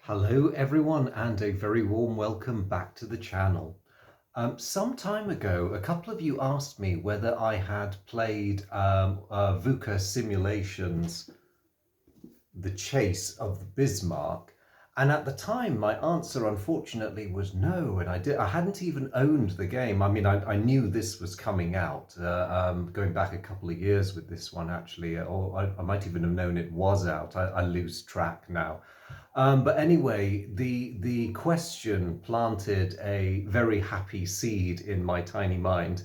Hello everyone, and a very warm welcome back to the channel. Some time ago, a couple of you asked me whether I had played Vuca Simulations, the Chase of the Bismarck, and at the time my answer unfortunately was no, and I hadn't even owned the game. I mean, I knew this was coming out, going back a couple of years with this one actually, or I might even have known it was out. I lose track now. But anyway, the question planted a very happy seed in my tiny mind,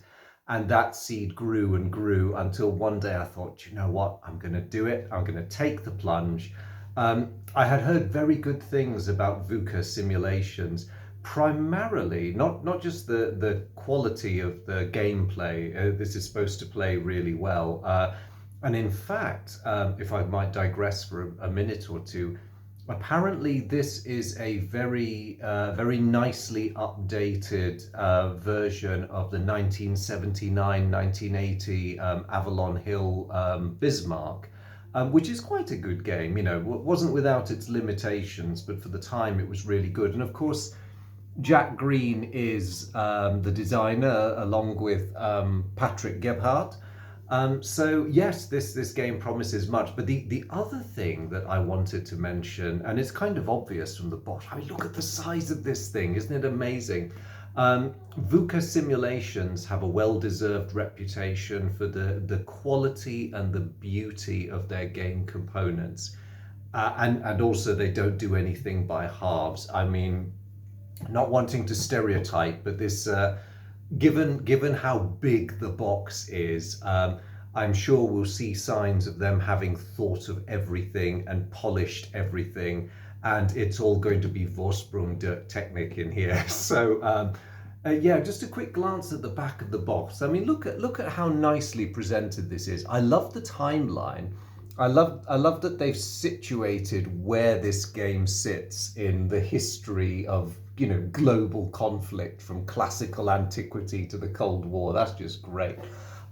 and that seed grew and grew until one day I thought, you know what, I'm going to do it. I'm going to take the plunge. I had heard very good things about Vuca Simulations, primarily not just the quality of the gameplay. This is supposed to play really well. And in fact, if I might digress for a minute or two, apparently this is a very nicely updated version of the 1979-1980 Avalon Hill Bìsmarck, which is quite a good game. You know, it wasn't without its limitations, but for the time it was really good. And of course, Jack Greene is the designer, along with Patrick Gebhardt. So yes, this game promises much, but the other thing that I wanted to mention, and it's kind of obvious from the bot, I mean, look at the size of this thing, isn't it amazing? Vuca Simulations have a well-deserved reputation for the quality and the beauty of their game components. And also they don't do anything by halves. I mean, not wanting to stereotype, but this given how big the box is, I'm sure we'll see signs of them having thought of everything and polished everything, and it's all going to be Vorsprung der Technik in here. So yeah, just a quick glance at the back of the box. I mean, look at how nicely presented this is. I love the timeline. I love that they've situated where this game sits in the history of, you know, global conflict from classical antiquity to the Cold War. That's just great.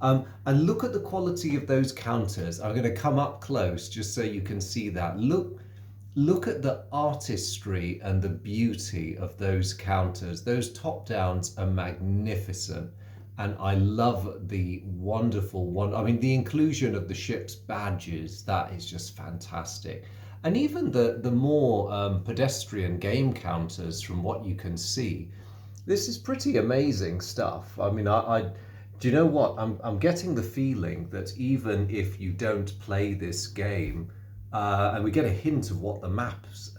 And look at the quality of those counters. I'm going to come up close just so you can see that. Look at the artistry and the beauty of those counters. Those top downs are magnificent. And I love the wonderful one. I mean, the inclusion of the ship's badges, that is just fantastic. And even the more pedestrian game counters, from what you can see, this is pretty amazing stuff. I mean, do you know what? I'm getting the feeling that even if you don't play this game, and we get a hint of what the maps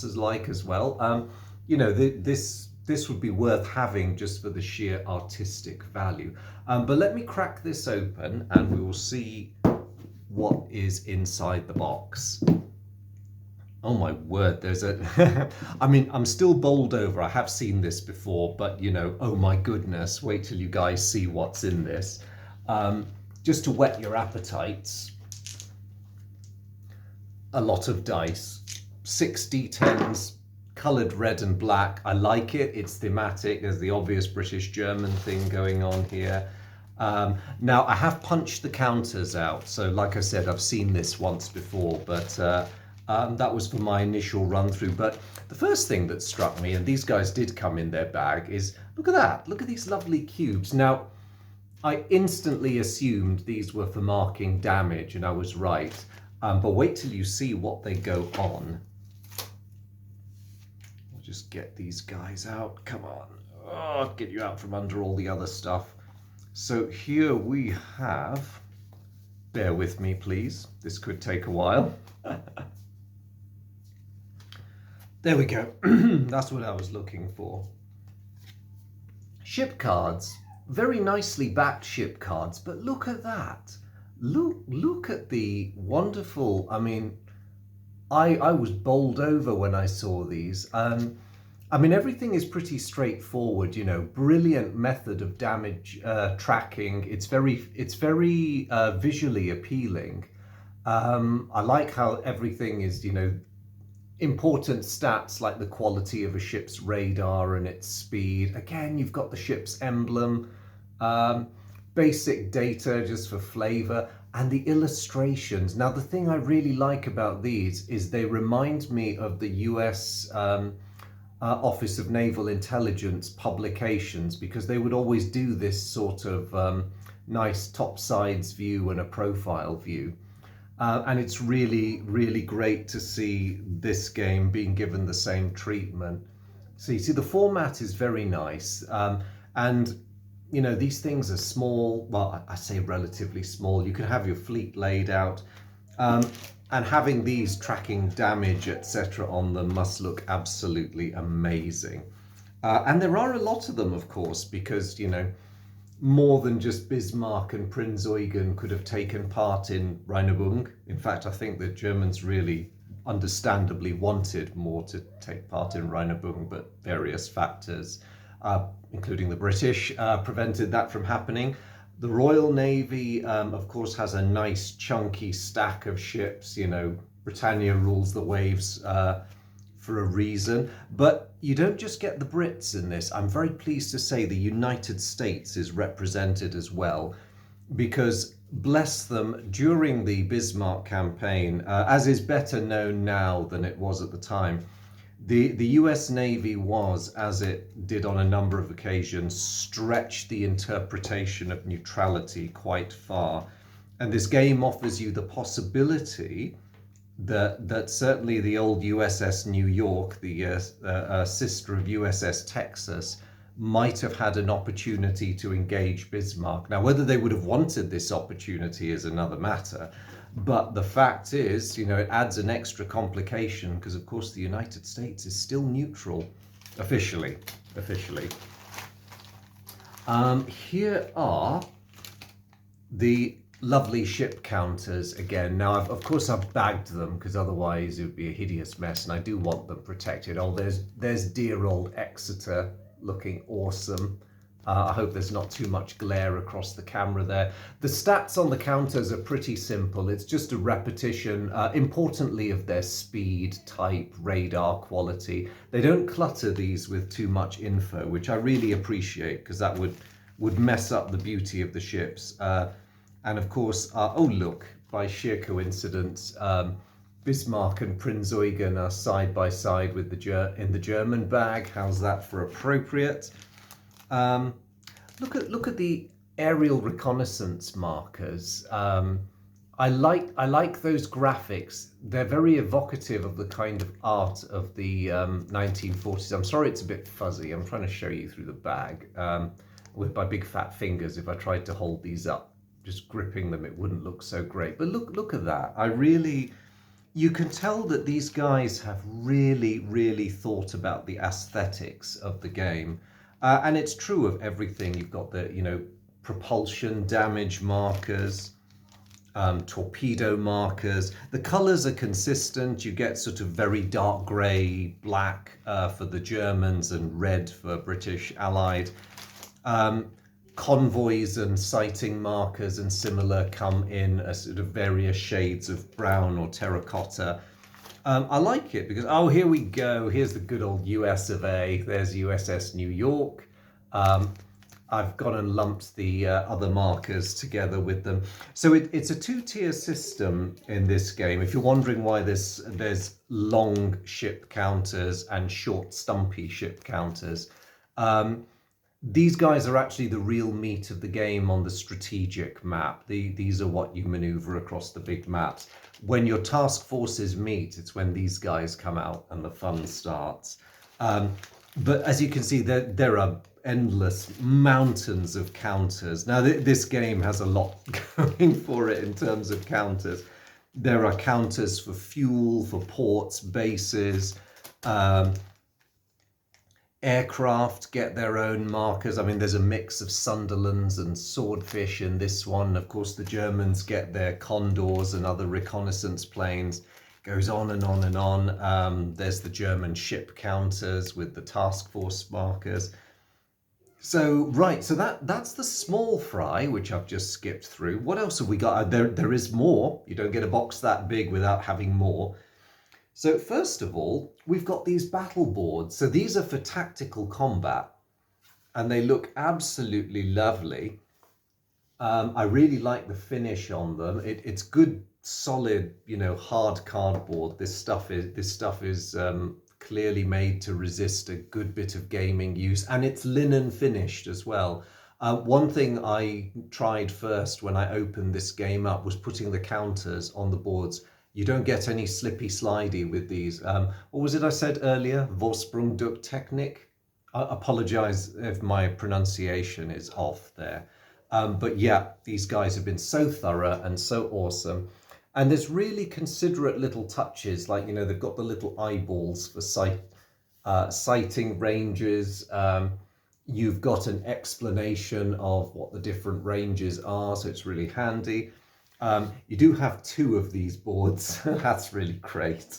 is like as well, you know, this would be worth having just for the sheer artistic value. But let me crack this open and we will see what is inside the box. Oh my word, there's a I mean, I'm still bowled over. I have seen this before, but you know, oh my goodness, wait till you guys see what's in this. Just to whet your appetites, a lot of dice, 6 D10s, coloured red and black. I like it. It's thematic. There's the obvious British-German thing going on here. Now, I have punched the counters out. So like I said, I've seen this once before, but that was for my initial run through. But the first thing that struck me, and these guys did come in their bag, is look at that. Look at these lovely cubes. Now, I instantly assumed these were for marking damage, and I was right. But wait till you see what they go on. Just get these guys out. Come on. Oh, get you out from under all the other stuff. So here we have, bear with me please, this could take a while. There we go. That's what I was looking for. Ship cards, very nicely backed ship cards, but look at that. Look at the wonderful, I mean, I was bowled over when I saw these. I mean, everything is pretty straightforward, you know, brilliant method of damage tracking. It's very visually appealing. I like how everything is, you know, important stats like the quality of a ship's radar and its speed. Again, you've got the ship's emblem. Basic data just for flavor. And the illustrations. Now, the thing I really like about these is they remind me of the US Office of Naval Intelligence publications, because they would always do this sort of nice topsides view and a profile view. And it's really, really great to see this game being given the same treatment. So you see, the format is very nice. And, you know, these things are small. Well, I say relatively small. You can have your fleet laid out. And having these tracking damage, etc. on them must look absolutely amazing. And there are a lot of them, of course, because, you know, more than just Bismarck and Prinz Eugen could have taken part in Rhulebook. In fact, I think the Germans really understandably wanted more to take part in Rhulebook, but various factors, including the British, prevented that from happening. The Royal Navy, of course, has a nice chunky stack of ships. You know, Britannia rules the waves for a reason. But you don't just get the Brits in this. I'm very pleased to say the United States is represented as well, because, bless them, during the Bismarck campaign, as is better known now than it was at the time, the US Navy was, as it did on a number of occasions, stretched the interpretation of neutrality quite far. And this game offers you the possibility that certainly the old USS New York, the sister of USS Texas, might have had an opportunity to engage Bismarck. Now, whether they would have wanted this opportunity is another matter. But the fact is, you know, it adds an extra complication because, of course, the United States is still neutral, officially. Here are the lovely ship counters again. Now, of course, I've bagged them because otherwise it would be a hideous mess, and I do want them protected. Oh, there's dear old Exeter looking awesome. I hope there's not too much glare across the camera there. The stats on the counters are pretty simple. It's just a repetition, importantly, of their speed, type, radar quality. They don't clutter these with too much info, which I really appreciate, because that would mess up the beauty of the ships. And of course, oh look, by sheer coincidence, Bismarck and Prinz Eugen are side by side with in the German bag. How's that for appropriate? Look at the aerial reconnaissance markers. I like those graphics. They're very evocative of the kind of art of the 1940s. I'm sorry it's a bit fuzzy. I'm trying to show you through the bag with my big fat fingers. If I tried to hold these up, just gripping them, it wouldn't look so great. But look at that. You can tell that these guys have really thought about the aesthetics of the game. And it's true of everything. You've got the, you know, propulsion damage markers, torpedo markers. The colors are consistent. You get sort of very dark gray, black for the Germans and red for British Allied. Convoys and sighting markers and similar come in a sort of various shades of brown or terracotta. I like it because, oh, here we go. Here's the good old US of A. There's USS New York. I've gone and lumped the other markers together with them. So it's a two-tier system in this game. If you're wondering why there's long ship counters and short, stumpy ship counters, these guys are actually the real meat of the game on the strategic map. These are what you maneuver across the big maps. When your task forces meet, it's when these guys come out and the fun starts. But as you can see, there are endless mountains of counters. Now, this game has a lot going for it in terms of counters. There are counters for fuel, for ports, bases. Aircraft get their own markers. I mean, there's a mix of Sunderlands and Swordfish in this one. Of course, the Germans get their Condors and other reconnaissance planes. Goes on and on and on. There's the German ship counters with the task force markers. So, right, so that's the small fry, which I've just skipped through. What else have we got? There is more. You don't get a box that big without having more. So first of all, we've got these battle boards. So these are for tactical combat, and they look absolutely lovely. I really like the finish on them. It's good, solid, you know, hard cardboard. This stuff is clearly made to resist a good bit of gaming use, and it's linen finished as well. One thing I tried first when I opened this game up was putting the counters on the boards. You don't get any slippy slidey with these. What was it I said earlier? Vorsprungduk technique. I apologize if my pronunciation is off there. But yeah, these guys have been so thorough and so awesome. And there's really considerate little touches, like, you know, they've got the little eyeballs for sighting ranges. You've got an explanation of what the different ranges are, so it's really handy. You do have two of these boards. That's really great.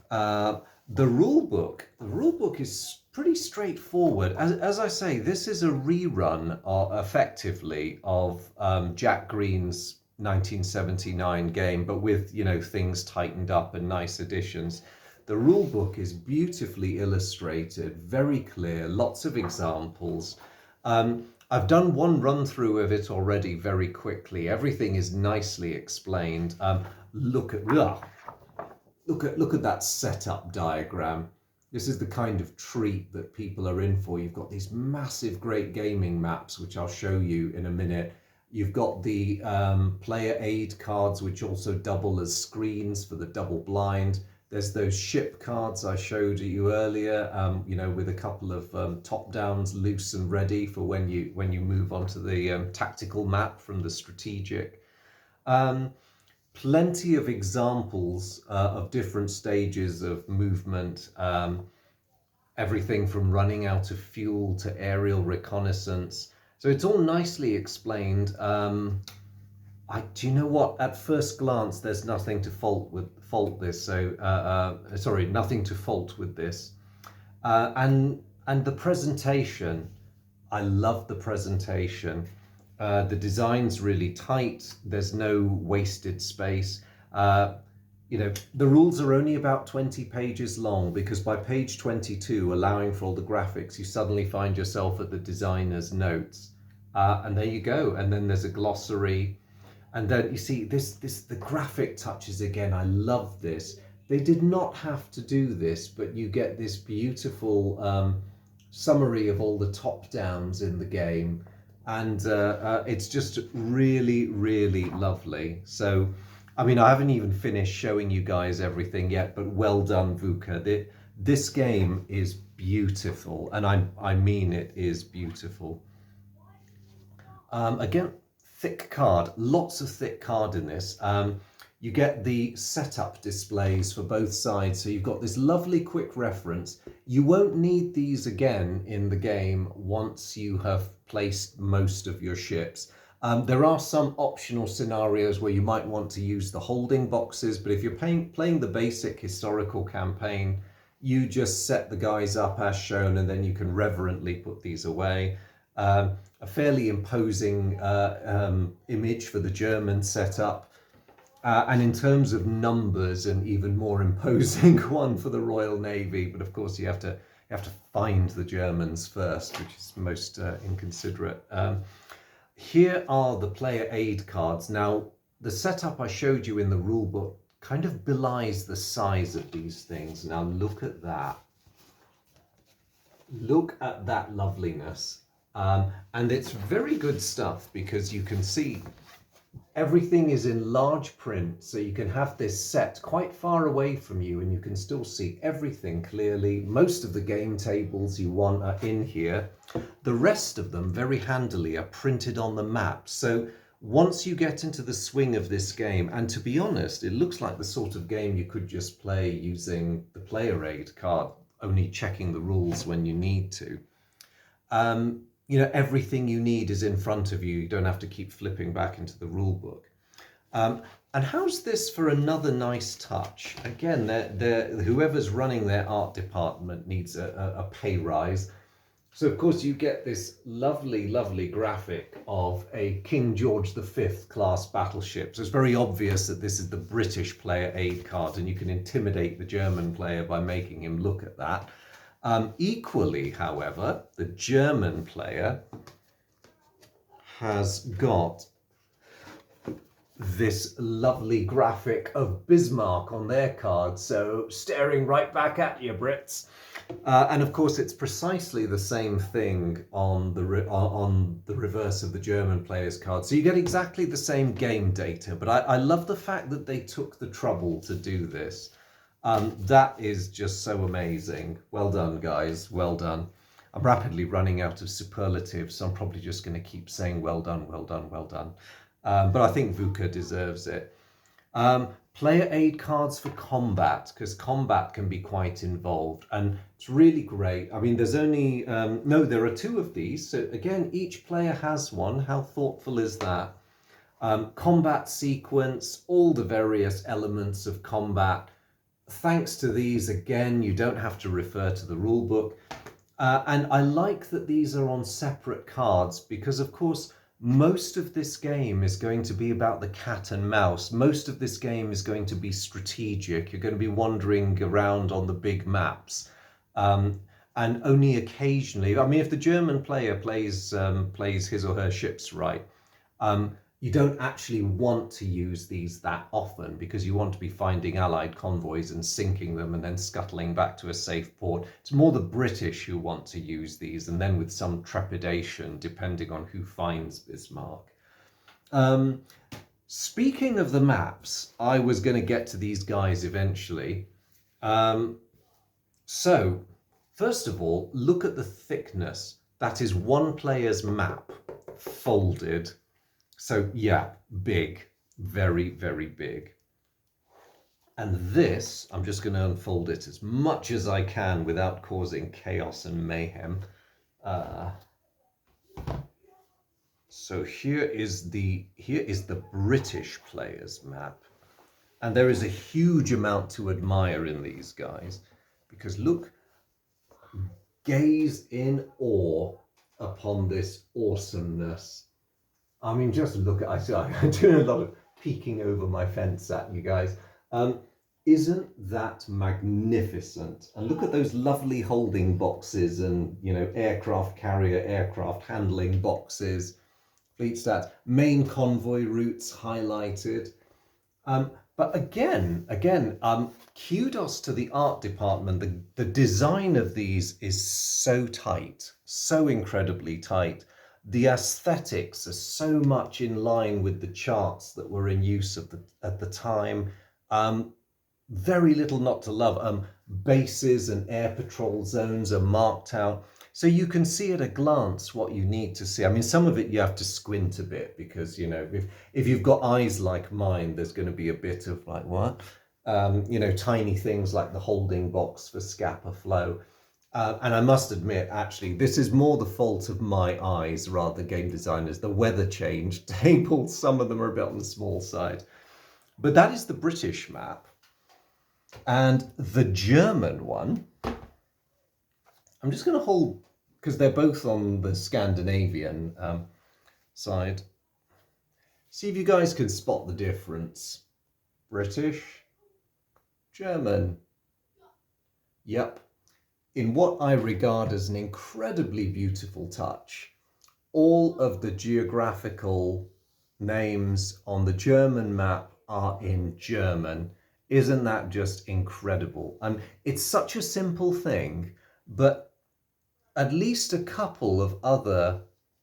The rule book is pretty straightforward. As I say, this is a rerun, effectively, of Jack Greene's 1979 game, but with, you know, things tightened up and nice additions. The rule book is beautifully illustrated, very clear, lots of examples. I've done one run through of it already very quickly. Everything is nicely explained. Look at that setup diagram. This is the kind of treat that people are in for. You've got these massive, great gaming maps, which I'll show you in a minute. You've got the player aid cards, which also double as screens for the double blind. There's those ship cards I showed you earlier, you know, with a couple of top downs loose and ready for when you move onto the tactical map from the strategic. Plenty of examples of different stages of movement, everything from running out of fuel to aerial reconnaissance. So it's all nicely explained. Do you know what? At first glance, there's nothing to fault this. Sorry, nothing to fault with this. And the presentation, I love the presentation. The design's really tight. There's no wasted space. You know, the rules are only about 20 pages long, because by page 22, allowing for all the graphics, you suddenly find yourself at the designer's notes. And there you go. And then there's a glossary. And then you see the graphic touches again. I love this. They did not have to do this, but you get this beautiful summary of all the top downs in the game. And it's just really, really lovely. So, I mean, I haven't even finished showing you guys everything yet, but well done, Vuca. This game is beautiful, and I mean it is beautiful. Again, thick card, lots of thick card in this. You get the setup displays for both sides, so you've got this lovely quick reference. You won't need these again in the game once you have placed most of your ships. There are some optional scenarios where you might want to use the holding boxes, but if you're playing the basic historical campaign, you just set the guys up as shown, and then you can reverently put these away. A fairly imposing image for the German setup, and in terms of numbers, an even more imposing one for the Royal Navy. But of course, you have to find the Germans first, which is most inconsiderate. Here are the player aid cards. Now, the setup I showed you in the rulebook kind of belies the size of these things. Now, look at that. Look at that loveliness. And it's very good stuff, because you can see everything is in large print, so you can have this set quite far away from you and you can still see everything clearly. Most of the game tables you want are in here. The rest of them, very handily, are printed on the map. So once you get into the swing of this game, and to be honest, it looks like the sort of game you could just play using the player aid card, only checking the rules when you need to. You know, everything you need is in front of you. You don't have to keep flipping back into the rule book. And how's this for another nice touch? Again, whoever's running their art department needs a pay rise. So, of course, you get this lovely, lovely graphic of a King George V class battleship. So it's very obvious that this is the British player aid card, and you can intimidate the German player by making him look at that. Equally, however, the German player has got this lovely graphic of Bismarck on their card, so staring right back at you, Brits. And of course, it's precisely the same thing on the reverse of the German player's card. So you get exactly the same game data, but I love the fact that they took the trouble to do this. That is just so amazing. Well done, guys. Well done. I'm rapidly running out of superlatives, so I'm probably just going to keep saying well done, well done, well done. But I think Vuca deserves it. Player aid cards for combat, because combat can be quite involved, and it's really great. I mean, there's only, no, there are 2 of these. So again, each player has one. How thoughtful is that? Combat sequence, all the various elements of combat. Thanks to these, again, you don't have to refer to the rule book. And I like that these are on separate cards because, of course, most of this game is going to be about the cat and mouse. Most of this game is going to be strategic. You're going to be wandering around on the big maps. And only occasionally, I mean, if the German player plays his or her ships right, you don't actually want to use these that often because you want to be finding Allied convoys and sinking them and then scuttling back to a safe port. It's more the British who want to use these, and then with some trepidation, depending on who finds Bismarck. Speaking of the maps, I was going to get to these guys eventually. So, first of all, look at the thickness. That is one player's map folded. So yeah, big, very, very big. And this, I'm just going to unfold it as much as I can without causing chaos and mayhem. So here is the British player's map. And there is a huge amount to admire in these guys, because look, gaze in awe upon this awesomeness. I mean, just look at, I'm doing a lot of peeking over my fence at you guys. Isn't that magnificent? And look at those lovely holding boxes and, you know, aircraft carrier, aircraft handling boxes, fleet stats, main convoy routes highlighted. But again, kudos to the art department. The design of these is so tight, so incredibly tight. The aesthetics are so much in line with the charts that were in use at the time. Very little not to love. Bases and air patrol zones are marked out, so you can see at a glance what you need to see. I mean, some of it you have to squint a bit because, you know, if you've got eyes like mine, there's going to be a bit of like, what? You know, tiny things like the holding box for Scapa flow. And I must admit, actually, this is more the fault of my eyes rather than game designers. The weather change tables, some of them are a bit on the small side. But that is the British map. And the German one, I'm just going to hold, because they're both on the Scandinavian side. See if you guys can spot the difference. British, German. Yep. In what I regard as an incredibly beautiful touch, all of the geographical names on the German map are in German. Isn't that just incredible? And it's such a simple thing, but at least a couple of other,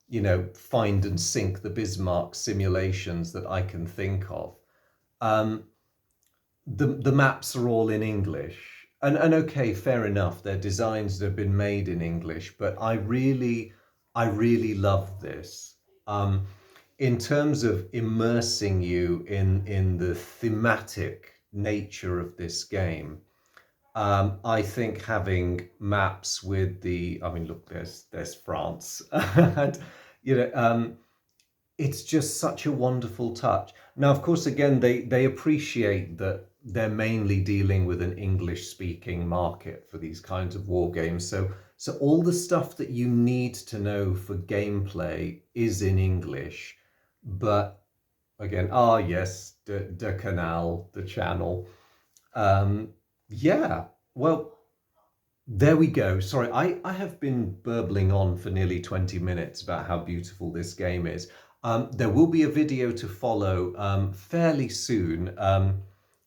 you know, find and sink the Bismarck simulations that I can think of. The maps are all in English. And okay, fair enough, they're designs that have been made in English, but I really love this. In terms of immersing you in the thematic nature of this game, I think having maps with the, I mean, look, there's France, and, you know, it's just such a wonderful touch. Now, of course, again, they appreciate that they're mainly dealing with an English-speaking market for these kinds of war games. So all the stuff that you need to know for gameplay is in English. But again, yes, the canal, the channel. Yeah, well, there we go. Sorry, I have been burbling on for nearly 20 minutes about how beautiful this game is. There will be a video to follow fairly soon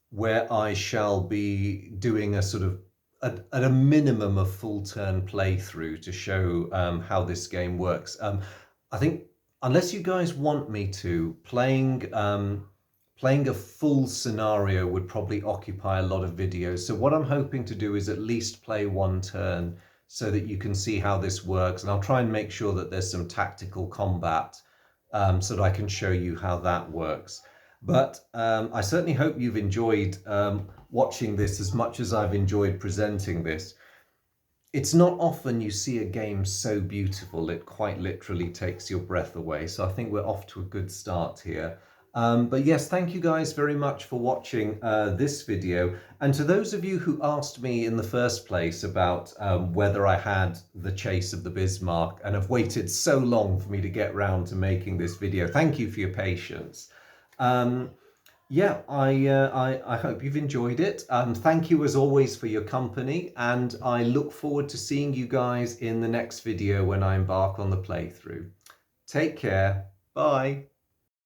where I shall be doing a sort of, at a minimum, a full turn playthrough to show how this game works. I think, unless you guys want me to, playing a full scenario would probably occupy a lot of videos. So what I'm hoping to do is at least play one turn so that you can see how this works. And I'll try and make sure that there's some tactical combat so that I can show you how that works. But I certainly hope you've enjoyed watching this as much as I've enjoyed presenting this. It's not often you see a game so beautiful it quite literally takes your breath away. So I think we're off to a good start here. But yes, thank you guys very much for watching this video. And to those of you who asked me in the first place about whether I had the Chase of the Bismarck and have waited so long for me to get round to making this video, thank you for your patience. Yeah, I hope you've enjoyed it. Thank you as always for your company, and I look forward to seeing you guys in the next video when I embark on the playthrough. Take care. Bye.